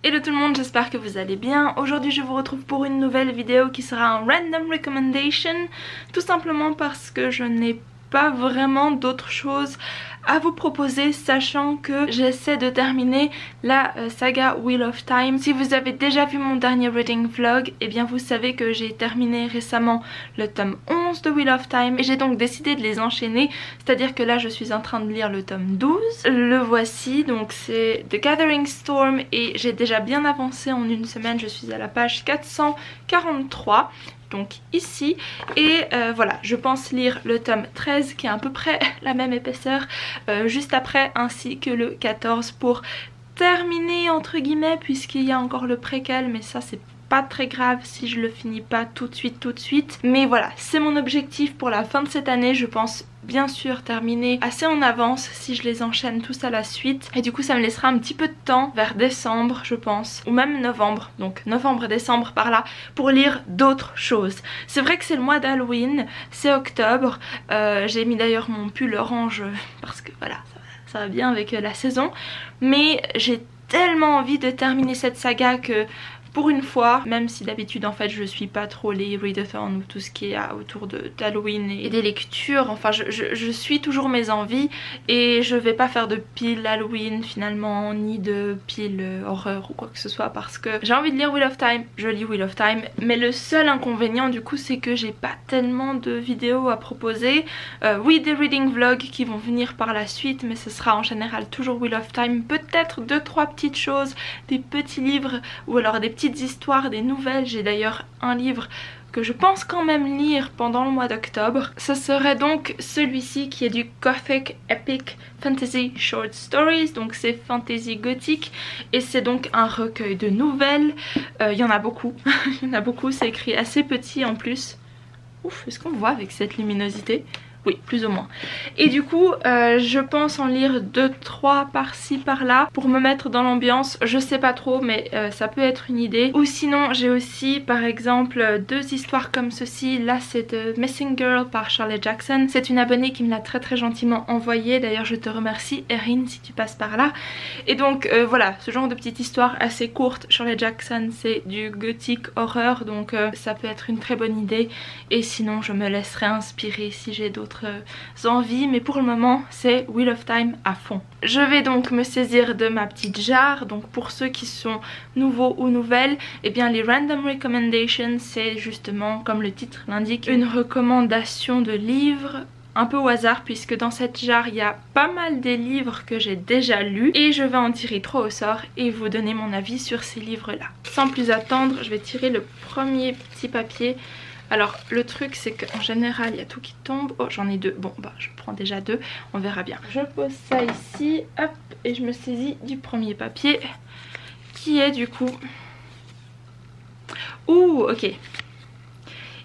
Hello tout le monde, j'espère que vous allez bien. Aujourd'hui je vous retrouve pour une nouvelle vidéo qui sera un random recommendation. Tout simplement parce que je n'ai pas vraiment d'autre chose à vous proposer, sachant que j'essaie de terminer la saga Wheel of Time. Si vous avez déjà vu mon dernier reading vlog, eh bien vous savez que j'ai terminé récemment le tome 11 de Wheel of Time et j'ai donc décidé de les enchaîner, c'est à dire que là je suis en train de lire le tome 12. Le voici, donc c'est The Gathering Storm et j'ai déjà bien avancé en une semaine, je suis à la page 443. Donc ici, et voilà, je pense lire le tome 13 qui est à peu près la même épaisseur juste après, ainsi que le 14 pour terminer entre guillemets, puisqu'il y a encore le préquel, mais ça c'est pas très grave si je le finis pas tout de suite. Mais voilà, c'est mon objectif pour la fin de cette année. Je pense bien sûr terminer assez en avance si je les enchaîne tous à la suite. Et du coup ça me laissera un petit peu de temps vers décembre je pense, ou même novembre, donc novembre-décembre par là, pour lire d'autres choses. C'est vrai que c'est le mois d'Halloween, c'est octobre. J'ai mis d'ailleurs mon pull orange parce que voilà, ça va bien avec la saison. Mais j'ai tellement envie de terminer cette saga que pour une fois, même si d'habitude en fait je suis pas trop les readathons ou tout ce qui est autour d'Halloween et des lectures, enfin je suis toujours mes envies et je vais pas faire de pile Halloween finalement, ni de pile horreur ou quoi que ce soit, parce que j'ai envie de lire Wheel of Time, je lis Wheel of Time, mais le seul inconvénient du coup c'est que j'ai pas tellement de vidéos à proposer. Oui, des reading vlogs qui vont venir par la suite, mais ce sera en général toujours Wheel of Time, peut-être 2-3 petites choses, des petits livres ou alors des petites histoires, des nouvelles. J'ai d'ailleurs un livre que je pense quand même lire pendant le mois d'octobre. Ce serait donc celui-ci qui est du Gothic Epic Fantasy Short Stories, donc c'est fantasy gothique et c'est donc un recueil de nouvelles. Il y en a beaucoup, il y en a beaucoup, c'est écrit assez petit en plus. Ouf, est-ce qu'on voit avec cette luminosité ? Oui, plus ou moins. Et du coup, je pense en lire 2-3 par-ci par-là pour me mettre dans l'ambiance. Je sais pas trop, mais ça peut être une idée. Ou sinon, j'ai aussi par exemple 2 histoires comme ceci. Là, c'est The Missing Girl par Shirley Jackson. C'est une abonnée qui me l'a très gentiment envoyé. D'ailleurs, je te remercie, Erin, si tu passes par là. Et donc, voilà, ce genre de petite histoire assez courte. Shirley Jackson, c'est du gothic horreur, donc ça peut être une très bonne idée. Et sinon, je me laisserai inspirer si j'ai d'autres envies, mais pour le moment c'est Wheel of Time à fond. Je vais donc me saisir de ma petite jarre. Donc pour ceux qui sont nouveaux ou nouvelles, eh bien les random recommendations, c'est justement comme le titre l'indique, une recommandation de livres un peu au hasard, puisque dans cette jarre il y a pas mal des livres que j'ai déjà lus et je vais en tirer 3 au sort et vous donner mon avis sur ces livres là. Sans plus attendre, je vais tirer le premier petit papier. Alors le truc c'est qu'en général il y a tout qui tombe. Oh, j'en ai 2, bon bah je prends déjà 2, on verra bien. Je pose ça ici, hop, et je me saisis du premier papier qui est du coup... Ouh, ok.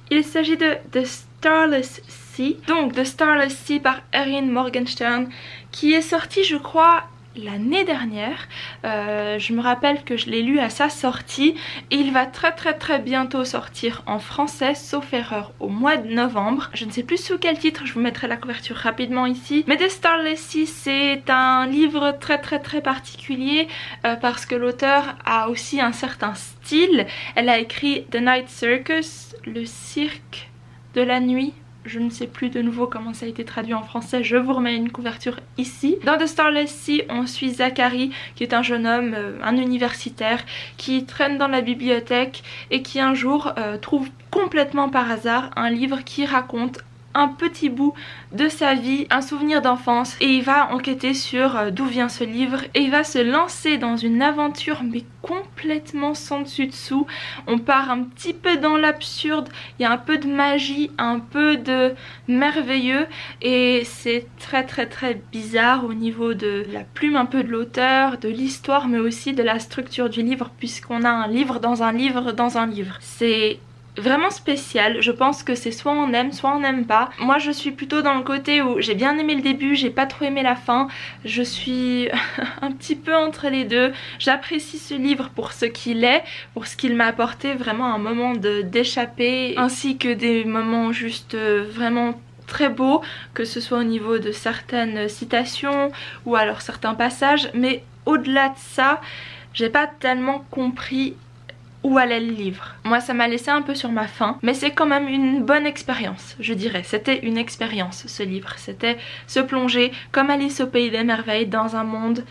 Il s'agit de The Starless Sea, donc The Starless Sea par Erin Morgenstern, qui est sorti je crois l'année dernière. Je me rappelle que je l'ai lu à sa sortie et il va très bientôt sortir en français, sauf erreur, au mois de novembre. Je ne sais plus sous quel titre, je vous mettrai la couverture rapidement ici. Mais The Starless Sea, c'est un livre très particulier parce que l'auteur a aussi un certain style. Elle a écrit The Night Circus, le cirque de la nuit. Je ne sais plus de nouveau comment ça a été traduit en français, je vous remets une couverture ici. Dans The Starless Sea, on suit Zachary, qui est un jeune homme, un universitaire, qui traîne dans la bibliothèque et qui un jour trouve complètement par hasard un livre qui raconte un petit bout de sa vie, un souvenir d'enfance, et il va enquêter sur d'où vient ce livre et il va se lancer dans une aventure mais complètement sans dessus dessous. On part un petit peu dans l'absurde, il y a un peu de magie, un peu de merveilleux et c'est très bizarre au niveau de la plume un peu de l'auteur, de l'histoire, mais aussi de la structure du livre, puisqu'on a un livre dans un livre dans un livre. C'est vraiment spécial. Je pense que c'est soit on aime soit on n'aime pas. Moi je suis plutôt dans le côté où j'ai bien aimé le début, j'ai pas trop aimé la fin. Je suis un petit peu entre les deux. J'apprécie ce livre pour ce qu'il est, pour ce qu'il m'a apporté, vraiment un moment d'échapper, ainsi que des moments juste vraiment très beaux, que ce soit au niveau de certaines citations ou alors certains passages, mais au-delà de ça, j'ai pas tellement compris où allait le livre. Moi ça m'a laissé un peu sur ma faim, mais c'est quand même une bonne expérience, je dirais. C'était une expérience ce livre, c'était se plonger comme Alice au pays des merveilles dans un monde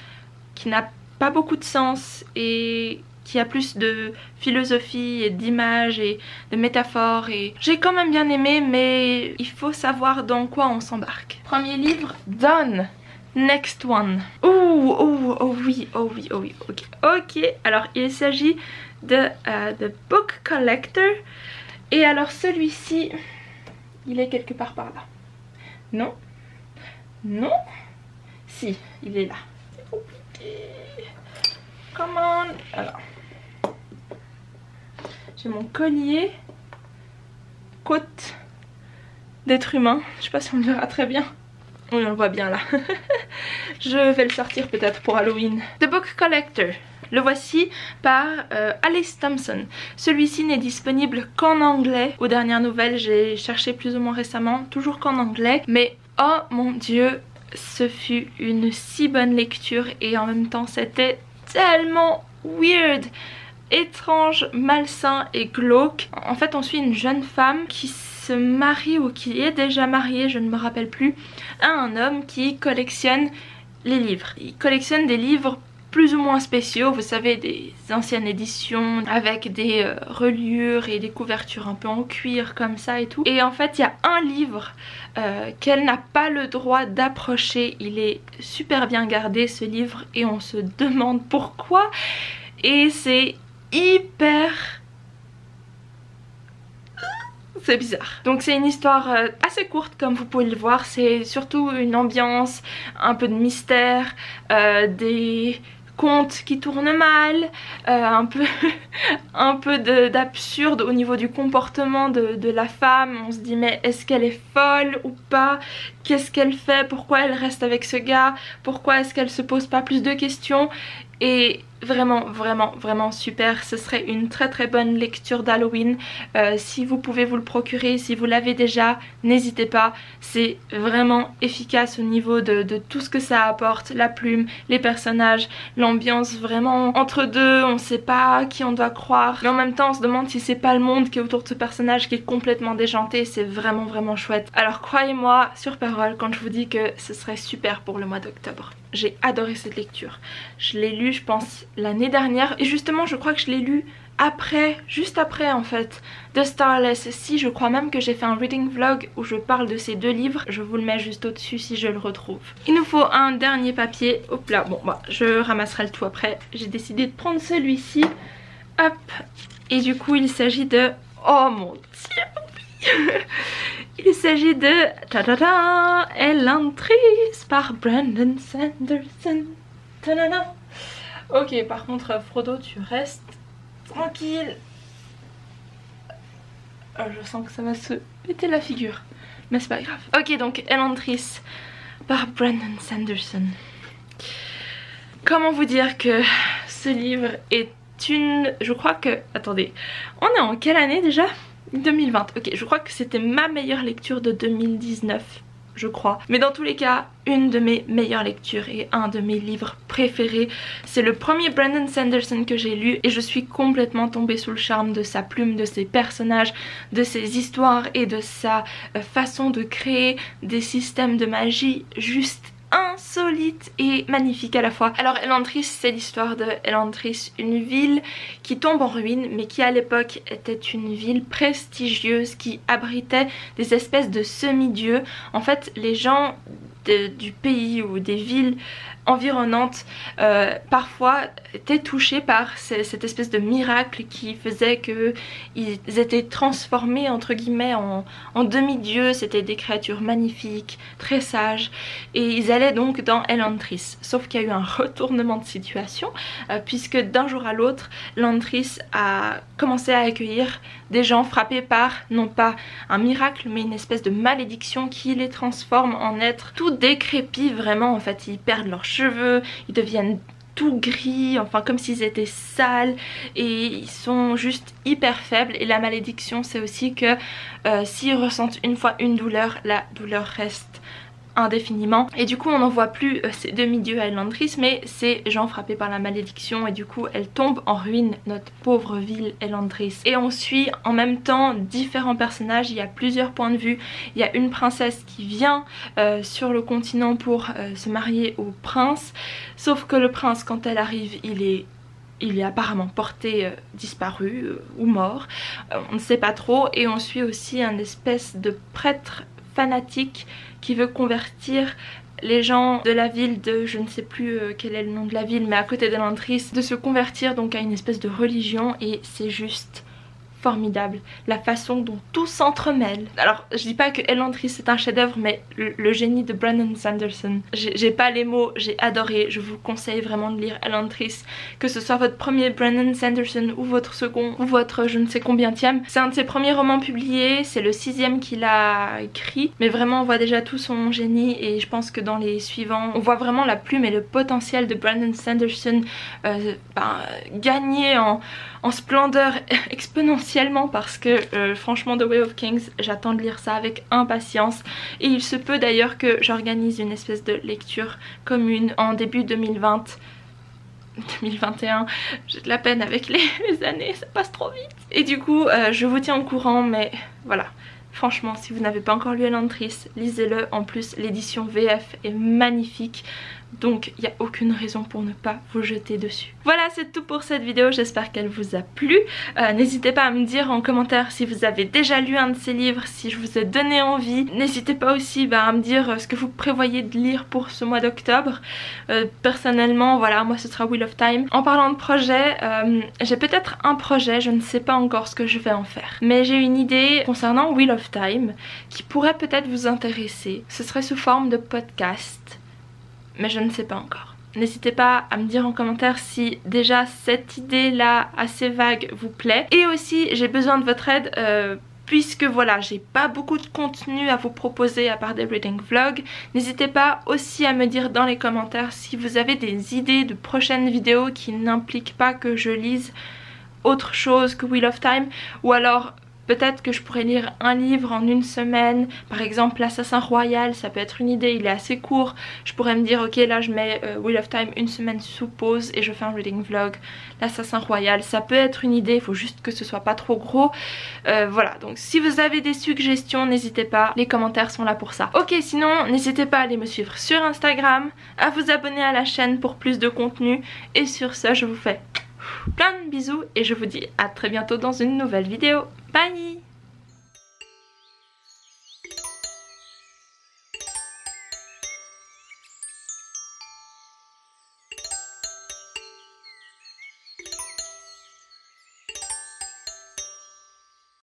qui n'a pas beaucoup de sens et qui a plus de philosophie et d'images et de métaphores, et j'ai quand même bien aimé, mais il faut savoir dans quoi on s'embarque. Premier livre, Done. Next one. Oh oui, ok. Alors il s'agit de The Book Collector. Et alors celui-ci, il est quelque part par là. Non. Non. Si, il est là. C'est compliqué. Come on. Alors, j'ai mon collier côte d'être humain. Je sais pas si on le verra très bien. Oui, on le voit bien là. Je vais le sortir peut-être pour Halloween. The Book Collector. Le voici par Alice Thompson. Celui-ci n'est disponible qu'en anglais. Aux dernières nouvelles, j'ai cherché plus ou moins récemment, toujours qu'en anglais. Mais oh mon dieu, ce fut une si bonne lecture et en même temps c'était tellement weird, étrange, malsain et glauque. En fait, on suit une jeune femme qui se marie ou qui est déjà mariée, je ne me rappelle plus, à un homme qui collectionne les livres. Il collectionne des livres plus ou moins spéciaux, vous savez, des anciennes éditions avec des reliures et des couvertures un peu en cuir comme ça et tout. Et en fait, il y a un livre qu'elle n'a pas le droit d'approcher. Il est super bien gardé ce livre et on se demande pourquoi. Et c'est hyper... c'est bizarre. Donc c'est une histoire assez courte comme vous pouvez le voir. C'est surtout une ambiance, un peu de mystère, des contes qui tournent mal, un peu d'absurde au niveau du comportement de la femme. On se dit mais est-ce qu'elle est folle ou pas? Qu'est-ce qu'elle fait? Pourquoi elle reste avec ce gars? Pourquoi est-ce qu'elle se pose pas plus de questions? Et vraiment super. Ce serait une très bonne lecture d'Halloween. Si vous pouvez vous le procurer, si vous l'avez déjà, n'hésitez pas. C'est vraiment efficace au niveau de tout ce que ça apporte. La plume, les personnages, l'ambiance vraiment entre deux. On sait pas qui on doit croire, mais en même temps on se demande si c'est pas le monde qui est autour de ce personnage qui est complètement déjanté. C'est vraiment chouette. Alors croyez-moi sur parole quand je vous dis que ce serait super pour le mois d'octobre. J'ai adoré cette lecture. Je l'ai lu je pense l'année dernière et justement je crois que je l'ai lu après, juste après en fait, de Starless. Si, je crois même que j'ai fait un reading vlog où je parle de ces deux livres. Je vous le mets juste au-dessus si je le retrouve. Il nous faut un dernier papier. Hop là, bon bah je ramasserai le tout après. J'ai décidé de prendre celui-ci. Hop. Et du coup il s'agit de... oh mon dieu. Il s'agit de Elantris par Brandon Sanderson. Ta-da-da. Ok, par contre Frodo, tu restes tranquille. Je sens que ça va se péter la figure, mais c'est pas grave. Ok, donc Elantris par Brandon Sanderson. Comment vous dire que ce livre est une... je crois que... attendez, on est en quelle année déjà? 2020. Ok, je crois que c'était ma meilleure lecture de 2019, je crois. Mais dans tous les cas, une de mes meilleures lectures et un de mes livres préférés. C'est le premier Brandon Sanderson que j'ai lu et je suis complètement tombée sous le charme de sa plume, de ses personnages, de ses histoires et de sa façon de créer des systèmes de magie juste insolite et magnifique à la fois. Alors Elantris, c'est l'histoire de Elantris, une ville qui tombe en ruine mais qui à l'époque était une ville prestigieuse qui abritait des espèces de semi-dieux. En fait les gens du pays ou des villes environnantes parfois étaient touchés par cette espèce de miracle qui faisait qu'ils étaient transformés entre guillemets en demi-dieux. C'était des créatures magnifiques, très sages, et ils allaient donc dans Elantris. Sauf qu'il y a eu un retournement de situation puisque d'un jour à l'autre Elantris a commencé à accueillir des gens frappés par non pas un miracle mais une espèce de malédiction qui les transforme en êtres tout décrépits vraiment. En fait ils perdent leurs cheveux, ils deviennent tout gris, enfin comme s'ils étaient sales, et ils sont juste hyper faibles. Et la malédiction c'est aussi que s'ils ressentent une fois une douleur, la douleur reste indéfiniment. Et du coup on n'en voit plus ces demi-dieux à Elantris, mais ces gens frappés par la malédiction, et du coup elle tombe en ruine, notre pauvre ville Elantris. Et on suit en même temps différents personnages, il y a plusieurs points de vue. Il y a une princesse qui vient sur le continent pour se marier au prince, sauf que le prince, quand elle arrive, il est apparemment porté disparu ou mort, on ne sait pas trop. Et on suit aussi un espèce de prêtre fanatique qui veut convertir les gens de la ville de, je ne sais plus quel est le nom de la ville, mais à côté d'Elantris, de se convertir donc à une espèce de religion. Et c'est juste formidable la façon dont tout s'entremêle. Alors je dis pas que Elantris c'est un chef d'œuvre, mais le génie de Brandon Sanderson, j'ai pas les mots, j'ai adoré. Je vous conseille vraiment de lire Elantris, que ce soit votre premier Brandon Sanderson ou votre second ou votre je ne sais combienième. C'est un de ses premiers romans publiés, c'est le 6e qu'il a écrit, mais vraiment on voit déjà tout son génie. Et je pense que dans les suivants on voit vraiment la plume et le potentiel de Brandon Sanderson gagner en splendeur exponentielle, parce que franchement The Way of Kings, j'attends de lire ça avec impatience. Et il se peut d'ailleurs que j'organise une espèce de lecture commune en début 2020. 2021, j'ai de la peine avec les années, ça passe trop vite. Et du coup je vous tiens au courant, mais voilà. Franchement, si vous n'avez pas encore lu Elantris, lisez-le. En plus, l'édition VF est magnifique. Donc, il n'y a aucune raison pour ne pas vous jeter dessus. Voilà, c'est tout pour cette vidéo. J'espère qu'elle vous a plu. N'hésitez pas à me dire en commentaire si vous avez déjà lu un de ces livres, si je vous ai donné envie. N'hésitez pas aussi à me dire ce que vous prévoyez de lire pour ce mois d'octobre. Personnellement, voilà, moi ce sera Wheel of Time. En parlant de projet, j'ai peut-être un projet, je ne sais pas encore ce que je vais en faire. Mais j'ai une idée concernant Wheel of Time qui pourrait peut-être vous intéresser. Ce serait sous forme de podcast, mais je ne sais pas encore. N'hésitez pas à me dire en commentaire si déjà cette idée là assez vague vous plaît. Et aussi j'ai besoin de votre aide puisque voilà, j'ai pas beaucoup de contenu à vous proposer à part des reading vlogs. N'hésitez pas aussi à me dire dans les commentaires si vous avez des idées de prochaines vidéos qui n'impliquent pas que je lise autre chose que Wheel of Time, ou alors peut-être que je pourrais lire un livre en une semaine. Par exemple l'Assassin Royal, ça peut être une idée, il est assez court. Je pourrais me dire ok, là je mets Wheel of Time une semaine sous pause et je fais un reading vlog. L'Assassin Royal, ça peut être une idée, il faut juste que ce soit pas trop gros. Voilà, donc si vous avez des suggestions, n'hésitez pas, les commentaires sont là pour ça. Ok, sinon n'hésitez pas à aller me suivre sur Instagram, à vous abonner à la chaîne pour plus de contenu. Et sur ce, je vous fais plein de bisous et je vous dis à très bientôt dans une nouvelle vidéo. Bye!